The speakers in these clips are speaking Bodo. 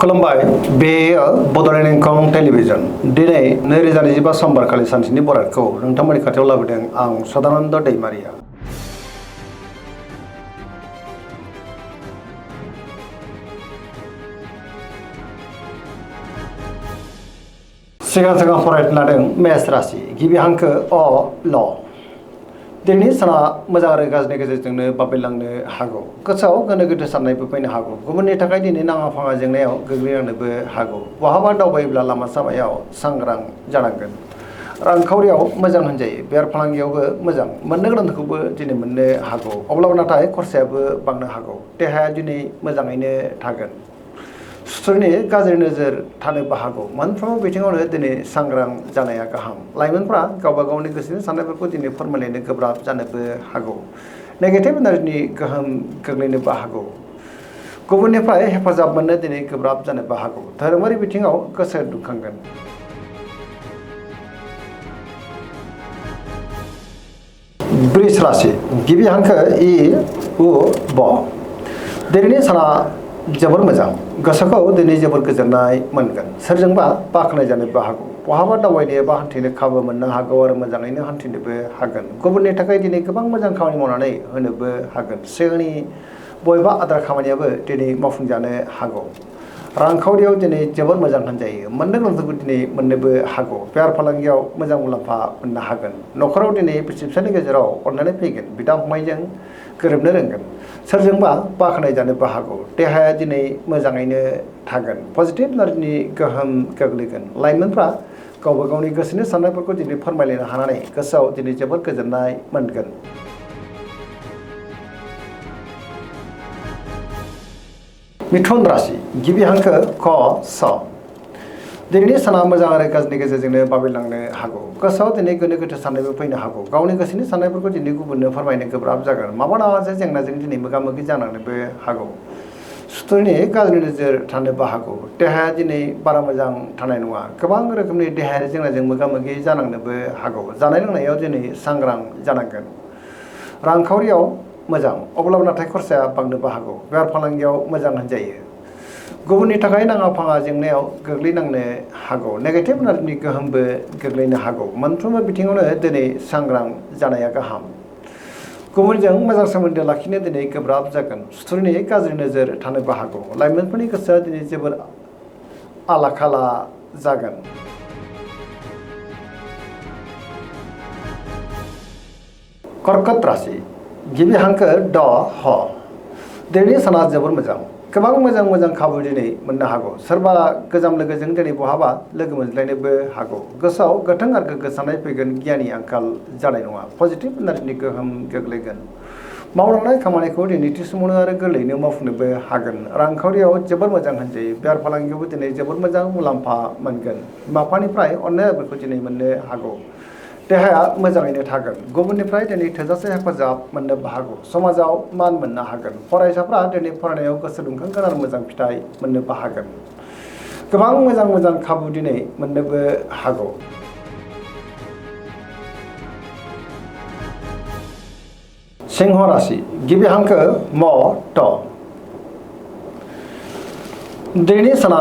खुलुमबाय बेयो बड'लेण्ड एंखं टेलिभिजन दिनै 2025 समबारखालि सानसेनि बरादखौ नोंथांमोननि खाथियाव लाबोदों आं सदानन्द दैमारिया। सिगां फरायनो लादों मेष राशि गिबि हांखो अ ल। दिनैनि साना मोजां आरो गाज्रिनि गेजेरजोंनो बाबेलांनो हागौ। गोसोआव गोनो गोथो साननायबो फैनो हागौ। गुबुननि थाखाय दिनै नाङा फाङा जेंनायाव गोग्लैलांनोबो हागौ। बहाबा दावबायोब्ला लामा सामायाव सांग्रां जानांगोन। रांखावरियाव मोजां होनजायो। बेफार फालांगियावबो मोजां। मोननो गोनांखौबो दिनै मोननो हागौ। अब्लाबो नाथाय खरसायाबो बांनो हागौ। देहाया दिनै मोजाङैनो थागोन। सुथुरनि गाज्रि नोजोर थानोबो हागौ। मोनफ्रोमबो बिथिङावनो दिनै सांग्रां जानाया गाहाम। लाइमोनफ्रा गावबा गावनि गोसोनि साननायफोरखौ दिनै फोरमायलायनो गोब्राब जानोबो हागौ। नेगेटिभ एनार्जिनि गोहोम गोग्लैनोबो हागौ। गुबुननिफ्राय हेफाजाब मोननो दिनै गोब्राब जानोबो हागौ। धोरोमारि बिथिङाव गोसो दुंखांगोन। वृष राशि गिबि हांखो इ उ ब। दिनैनि साना जोबोर मोजां। गोसोखौ दिनै जोबोर गोजोननाय मोनगोन। सोरजोंबा बाख्नाय जानोबो हागौ। बहाबा दावबायनो एबा हान्थिनो खाबु मोननो हागौ आरो मोजाङैनो हान्थिनोबो हागोन। गुबुननि थाखाय दिनै गोबां मोजां खामानि मावनानै होनोबो हागोन। सिगांनि बबेबा आद्रा खामानियाबो दिनै मावफुंजानो हागौ। रांखावरियाव दिनै जोबोर मोजां होनजायो। मोननो गोनांफोरखौ दिनै मोननोबो हागौ। बेफार फालांगियाव मोजां मुलाम्फा मोननो हागोन। न'खराव दिनै बिसि फिसायनि गेजेराव अनलायनाय फैगोन। बिदा फंबायजों गोरोबनो रोंगोन। सोरजोंबा बाख्नाय जानोबो हागौ। देहाया दिनै मोजाङैनो थागोन। पजिटिभ एनार्जिनि गोहोम गोग्लैगोन। लाइमोनफ्रा गावबा गावनि गोसोनि साननायफोरखौ दिनै फोरमायलायनो हानानै गोसोआव दिनै जोबोद गोजोननाय मोनगोन। मिथुन राशि गिबि हांखो क स। दिनैनि साना मोजां आरो गाज्रिनि गेजेरजोंनो बाबेलांनो हागौ। गोसोआव दिनै गोनो गोथो साननायबो फैनो हागौ। गावनि गोसोनि साननायफोरखौ दिनै गुबुननो फोरमायनो गोब्राब जागोन। माबा मोनसे जेंनाजों दिनै मोगा मोगि जानांनोबो हागौ। सुथुरनि गाज्रि नोजोर थानोबो हागौ। देहाया दिनै बारा मोजां थानाय नङा। गोबां रोखोमनि देहायारि जेंनाजों मोगा मोगि जानांनोबो हागौ। जानाय लोंनायाव दिनै सांग्रां जानांगोन। रांखावरियाव मोजां। अब्लाबो नाथाय खरसाया बांनोबो हागौ। बेफार फालांगियाव मोजां होनजायो। गुबुननि थाखाय नाङा फाङा जेंनायाव गोग्लैनांनो हागौ। नेगेटिभ एनार्जिनि गोहोमबो गोग्लैनो हागौ। मोनफ्रोमबो बिथिङावनो दिनै सांग्रां जानाया गाहाम। गुबुनजों मोजां सोमोन्दो लाखिनो दिनै गोब्राब जागोन। सुथुरनि गाज्रि नोजोर थानोबो हागौ। लाइमोनफोरनि गोसोआ दिनै जोबोर आला खाला जागोन। कर्कट राशि गिबि हांखो ड ह। दिनैनि साना जोबोर मोजां। गोबां मोजां खाबु दिनै मोननो हागौ। सोरबा गोजाम लोगोजों दिनै बहाबा लोगो मोनज्लायनोबो हागौ। गोसोआव गोथों आरो गोग्गो साननाय फैगोन। गियाननि आंखाल जानाय नङा। पजिटिभ एनार्जिनि गोहोम गोग्लैगोन। मावलांनाय खामानिखौ दिनै थि समावनो आरो गोरलैयैनो मावफुंनोबो हागोन। रांखावरियाव जोबोर मोजां होनजायो। बेफार फालांगियावबो दिनै जोबोर मोजां मुलाम्फा मोनगोन। बिमा बिफानिफ्राय अननाय आदरखौ दिनै मोननो हागौ। देहाया मोजाङैनो थागोन। गुबुननिफ्राय दिनै थोजासे हेफाजाब मोननोबो हागौ। समाजाव मान मोननो हागोन। फरायसाफ्रा दिनै फरायनायाव गोसो दुंखांगोन आरो मोजां फिथाइ मोननोबो हागोन। गोबां मोजां खाबु दिनै मोननोबो हागौ। सिंह राशि गिबि हांखो म ट। दिनैनि साना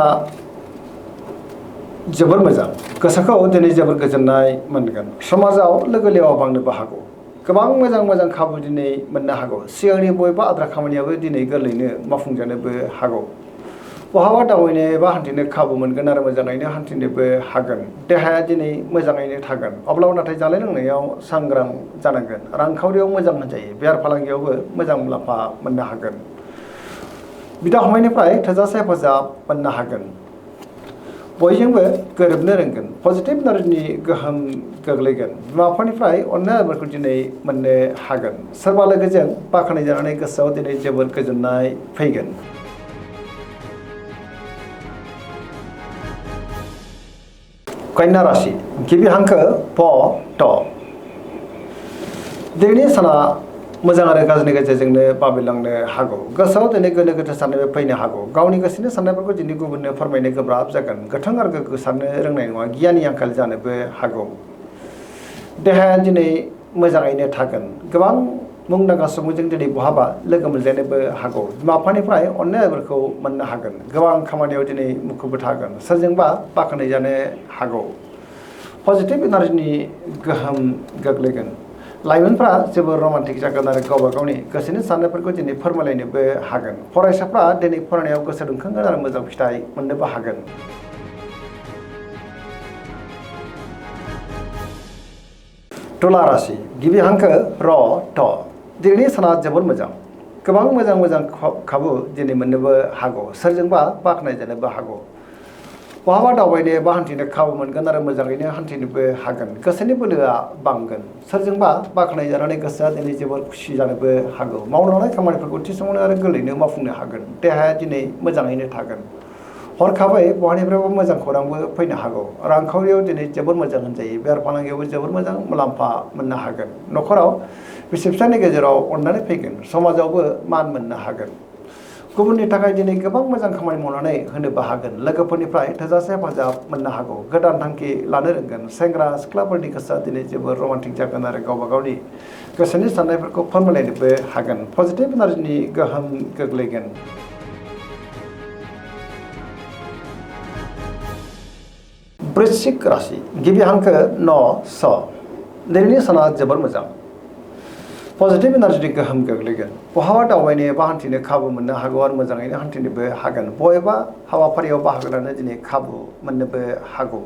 जोबोर मोजां। गोसोखौ दिनै जोबोर गोजोननाय मोनगोन। समाजाव लोगो लेवा बांनोबो हागौ। गोबां मोजां खाबु दिनै मोननो हागौ। सिगांनि बबेबा आद्रा खामानियाबो दिनै गोरलैयैनो मावफुंजानोबो हागौ। बहाबा दावबायनो एबा हान्थिनो खाबु मोनगोन आरो मोजाङैनो हान्थिनोबो हागोन। देहाया दिनै मोजाङैनो थागोन। अब्लाबो नाथाय जानाय लोंनायाव सांग्रां जानांगोन। रांखावरियाव मोजां होनजायो। बेफार फालांगियावबो मोजां मुलाम्फा मोननो हागोन। बिदा फंबायनिफ्राय थोजासे हेफाजाब मोननो हागोन। बयजोंबो गोरोबनो रोंगोन। पजिटिभ एनार्जिनि गोहोम गोग्लैगोन। बिमा बिफानिफ्राय अननाय आदरखौ दिनै मोननो हागोन। सोरबा लोगोजों बाख्नाय जानानै गोसोआव दिनै जोबोर गोजोननाय फैगोन। कन्या राशि गिबि हांखो प ट। दिनैनि साना मोजां आरो गाज्रिनि गेजेरजोंनो बाबेलांनो हागौ। गोसोआव दिनै गोनो गोथो साननायबो फैनो हागौ। गावनि गोसोनि साननायफोरखौ दिनै गुबुननो फोरमायनो गोब्राब जागोन। गोथों आरो गोग्गो साननो रोंनाय नङा। गियाननि आंखाल जानोबो हागौ। देहाया दिनै मोजाङैनो थागोन। गोबां मुंदांखा सुबुंजों दिनै बहाबा लोगो मोनलायनोबो हागौ बिमा बिफानिफ्राय अननायफोरखौ मोननो हागोन गोबां खामानियाव दिनै मुखुबबो थागोन सोरजोंबा बाख्नाय जानो हागौ पजिटिभ एनार्जिनि गोहोम गोग्लैगोन लाइमोनफ्रा जोबोर रमान्टिक जागोन आरो गावबा गावनि गोसोनि साननायफोरखौ दिनै फोरमायलायनोबो हागोन फरायसाफ्रा दिनै फरायनायाव गोसो दुंखांगोन आरो मोजां फिथाइ मोननोबो हागोन तुला राशि गिबि हांखो र ट दिनैनि साना जोबोर मोजां गोबां मोजां खाबु दिनै मोननोबो हागौ सोरजोंबा बाख्नाय जानोबो हागौ बहाबा दावबायनो बा हान्थिनो खाबु मोनगोन आरो मोजाङैनो हान्थिनोबो हागोन गोसोनि बोलोआ बांगोन सोरजोंबा बाख्नाय जानानै गोसोआ दिनै जोबोर खुसि जानोबो हागौ मावनो लानाय खामानिफोरखौ थि समावनो आरो गोरलैयैनो मावफुंनो हागोन देहाया दिनै मोजाङैनो थागोन हरखाबै बहानिफ्रायबो मोजां खौरांबो फैनो हागौ रांखावरियाव दिनै जोबोर मोजां होनजायो बेफार फालांगियावबो जोबोर मोजां मुलाम्फा मोननो हागोन न'खराव बिसि फिसायनि गेजेराव अननानै फैगोन समाजावबो मान मोननो हागोन गुबुननि थाखाय दिनै गोबां मोजां खामानि मावनानै होनोबो हागोन लोगोफोरनिफ्राय थोजासे हेफाजाब मोननो हागौ गोदान थांखि लानो रोंगोन सेंग्रा सिख्लाफोरनि गोसोआ दिनै जोबोर रमान्टिक जागोन आरो गावबा गावनि गोसोनि साननायफोरखौ फोरमायलायनोबो हागोन पजिटिभ एनार्जिनि गोहोम गोग्लैगोन वृश्चिक राशि गिबि हांखो न स दिनैनि साना जोबोर मोजां पजिटिभ एनार्जिनि गोहोम गोग्लैगोन बहाबा दावबायनो बा हान्थिनो खाबु मोननो हागौ आरो मोजाङैनो हान्थिनोबो हागोन बबेबा हाबाफारियाव बाहागो लानो दिनै खाबु मोननोबो हागौ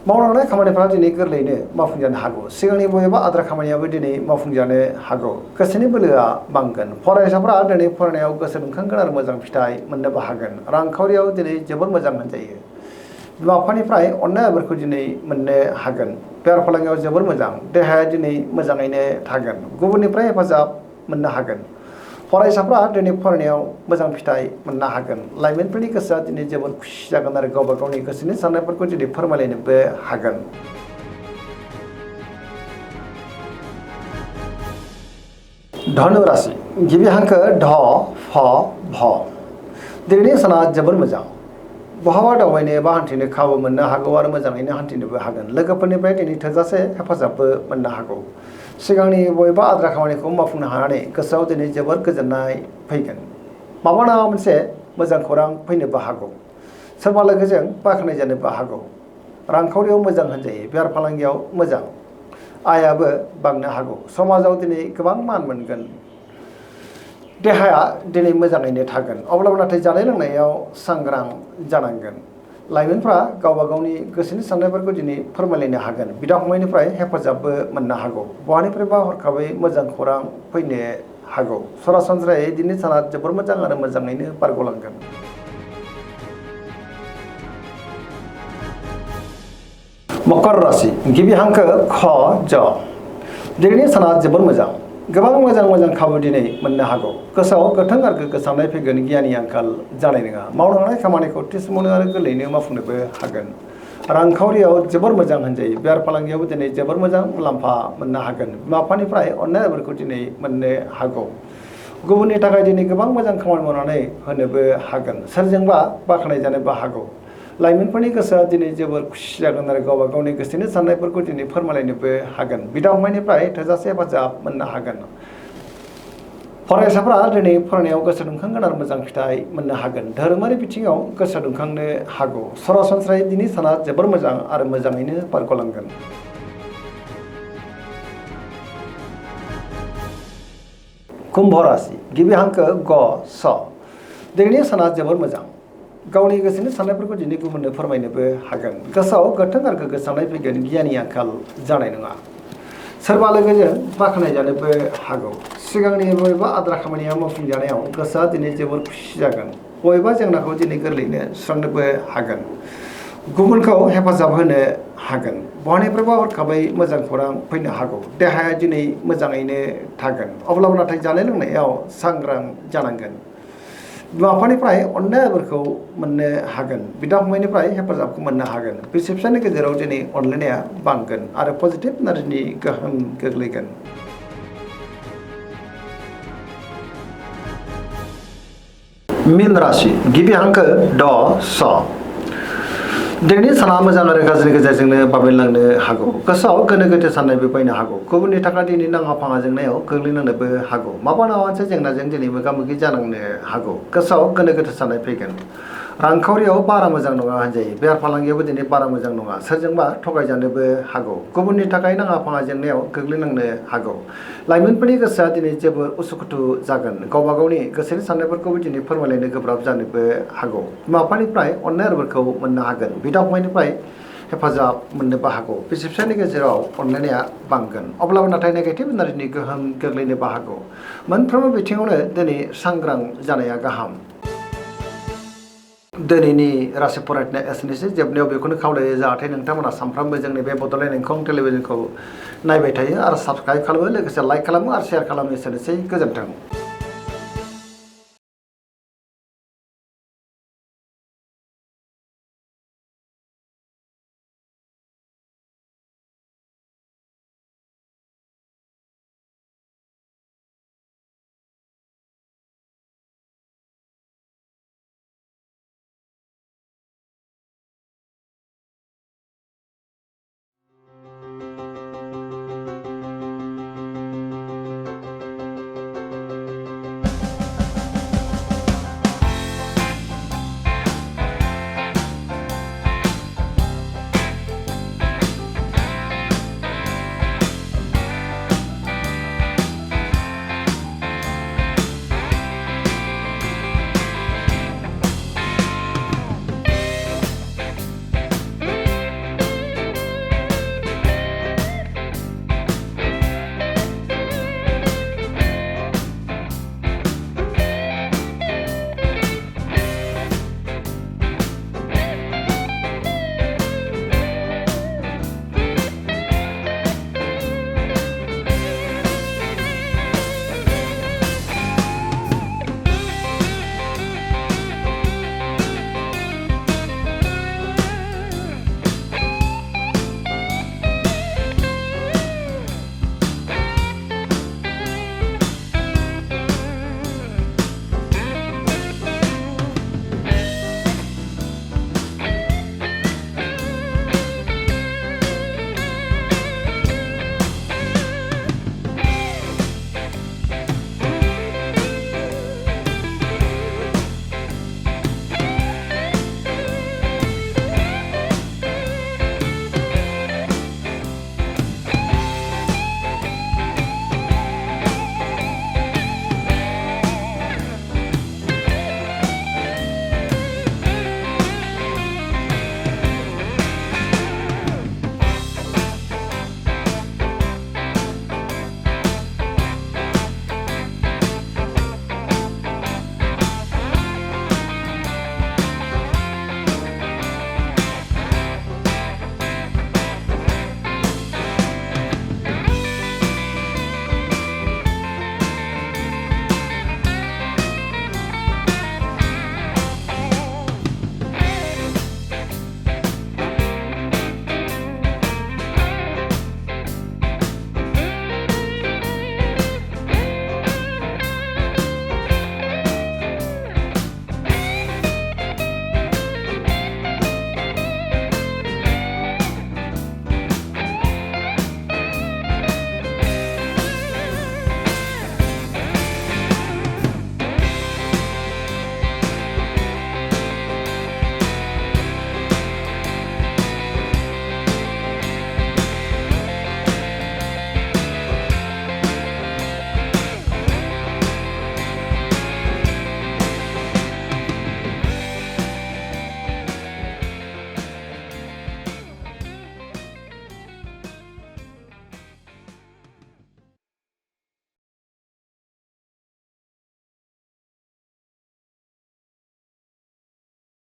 मावनो लानाय खामानिफ्रा दिनै गोरलैयैनो मावफुंजानो हागौ सिगांनि बबेबा आद्रा खामानियाबो दिनै मावफुंजानो हागौ गोसोनि बोलोआ बांगोन फरायसाफ्रा दिनै फरायनायाव गोसो दुंखांगोन आरो मोजां फिथाइ मोननोबो हागोन रांखावरियाव दिनै जोबोर मोजां होनजायो बिमा बिफानिफ्राय अननायफोरखौ दिनै मोननो हागोन बेफार फालांगियाव जोबोर मोजां देहाया दिनै मोजाङैनो थागोन गुबुननिफ्राय हेफाजाब मोननो हागोन फरायसाफ्रा दिनै फरायनायाव मोजां फिथाइ मोननो हागोन लाइमोनफोरनि गोसोआ दिनै जोबोर खुसि जागोन आरो गावबा गावनि गोसोनि साननायफोरखौ दिनै फोरमायलायनोबो हागोन धनु राशि गिबि हांखो ढ फ भ दिनैनि साना जोबोर मोजां बहाबा दावबायनो बा हान्थिनो खाबु मोननो हागौ आरो मोजाङैनो हान्थिनोबो हागोन लोगोफोरनिफ्राय दिनै थोजासे हेफाजाबबो मोननो हागौ सिगांनि बबेबा आद्रा खामानिखौ मावफुंनो हानानै गोसोआव दिनै जोबोर गोजोननाय फैगोन माबा नङा मोनसे मोजां खौरां फैनोबो हागौ सोरबा लोगोजों बाख्नाय जानोबो हागौ रांखावरियाव मोजां होनजायो बेफार फालांगियाव मोजां आयाबो बांनो हागौ समाजाव दिनै गोबां मान मोनगोन देहाया दिनै मोजाङैनो थागोन अब्लाबो नाथाय जानाय लोंनायाव सांग्रां जानांगोन लाइमोनफ्रा गावबा गावनि गोसोनि साननायफोरखौ दिनै फोरमायलायनो हागोन बिदा फंबायनिफ्राय हेफाजाबबो मोननो हागौ बहानिफ्रायबा हरखाबै मोजां खौरां फैनो हागौ सरासनस्रायै दिनै साना जोबोर मोजां आरो मोजाङैनो बारग'लांगोन मकर राशि गिबि हांखो ख ज दिनैनि साना जोबोर मोजां गोबां मोजां खाबु दिनै मोननो हागौ गोसोआव गोथों आरो गोग्गो साननाय फैगोन गियाननि आंखाल जानाय नङा मावनो लानाय खामानिखौ थि समावनो आरो गोरलैयैनो मावफुंनोबो हागोन रांखावरियाव जोबोर मोजां होनजायो बेफार फालांगियावबो दिनै जोबोर मोजां मुलाम्फा मोननो हागोन बिमा बिफानिफ्राय अननायफोरखौ दिनै मोननो हागौ गुबुननि थाखाय दिनै गोबां मोजां खामानि मावनानै होनोबो हागोन सोरजोंबा बाख्नाय जानोबो हागौ लाइमोनफोरनि गोसोआ दिनै जोबोर खुसि जागोन आरो गावबा गावनि गोसोनि साननायफोरखौ दिनै फोरमायलायनोबो हागोन बिदा फंबायनिफ्राय थोजासे हेफाजाब मोननो हागोन फरायसाफ्रा दिनै फरायनायाव गोसो दुंखांगोन आरो मोजां फिथाइ मोननो हागोन धोरोमारि बिथिङाव गोसो दुंखांनो हागौ सरासनस्रायै दिनै साना जोबोर मोजां आरो मोजाङैनो बारग'लांगोन कुम्भ राशि गिबि हांखो ग स दिनैनि साना जोबोर मोजां गावनि गोसोनि साननायफोरखौ दिनै गुबुननो फोरमायनोबो हागोन गोसोआव गोथों आरो गोग्गो साननाय फैगोन गियाननि आंखाल जानाय नङा सोरबा लोगोजों बाख्नाय जानोबो हागौ सिगांनि बबेबा आद्रा खामानिया मावफुंजानायाव गोसोआ दिनै जोबोर खुसि जागोन बबेबा जेंनाखौ दिनै गोरलैयैनो सुस्रांनोबो हागोन गुबुनखौ हेफाजाब होनो हागोन बहानिफ्रायबा हरखाबै मोजां खौरां फैनो हागौ देहाया दिनै मोजाङैनो थागोन अब्लाबो नाथाय जानाय लोंनायाव सांग्रां जानांगोन बिमा बिफानिफ्राय अननायफोरखौ मोननो हागोन बिदा फंबायनिफ्राय हेफाजाबखौ मोननो हागोन बिसि फिसायनि गेजेराव दिनै अनलायनाया बांगोन आरो पजिटिभ एनार्जिनि गोहोम गोग्लैगोन मीन राशि गिबि हांखो ड स दिनैनि साना मोजां आरो गाज्रिनि गेजेरजोंनो बाबेनलांनो हागौ गोसोआव गोनो गोथो साननायबो फैनो हागौ गुबुननि थाखाय दिनै नाङा फाङा जेंनायाव गोग्लैनांनोबो हागौ माबा नङा मोनसे जेंनाजों दिनै मोगा मोगि जानांनो हागौ गोसोआव गोनो गोथो साननाय फैगोन रांखावरियाव बारा मोजां नङा होनजायो बेफार फालांगियावबो दिनै बारा मोजां नङा सोरजोंबा थगायजानोबो हागौ गुबुननि थाखाय नाङा फाङा जेंनायाव गोग्लैनांनो हागौ लाइमोनफोरनि गोसोआ दिनै जोबोर उसुखुथु जागोन गावबा गावनि गोसोनि साननायफोरखौबो दिनै फोरमायलायनो गोब्राब जानोबो हागौ बिमा बिफानिफ्राय अननाय आरोफोरखौ मोननो हागोन बिदा फंबायनिफ्राय हेफाजाब मोननोबो हागौ बिसि फिसायनि गेजेराव अनलायनाया बांगोन अब्लाबो नाथाय नेगेटिभ एनार्जिनि गोहोम गोग्लैनोबो हागौ मोनफ्रोमबो बिथिङावनो दिनै सांग्रां जानाया गाहाम दिनैनि राशि फरायनाय एसेनोसै जोबनायाव बेखौनो खावलायो जाहाथे नोंथांमोना सानफ्रामबो जोंनि बे बड'लेण्ड इंखं टेलिभिजनखौ नायबाय थायो आरो साबस्क्राइब खालामो लोगोसे लाइक खालामो आरो शेयार खालामो एसेनोसै गोजोन्थों।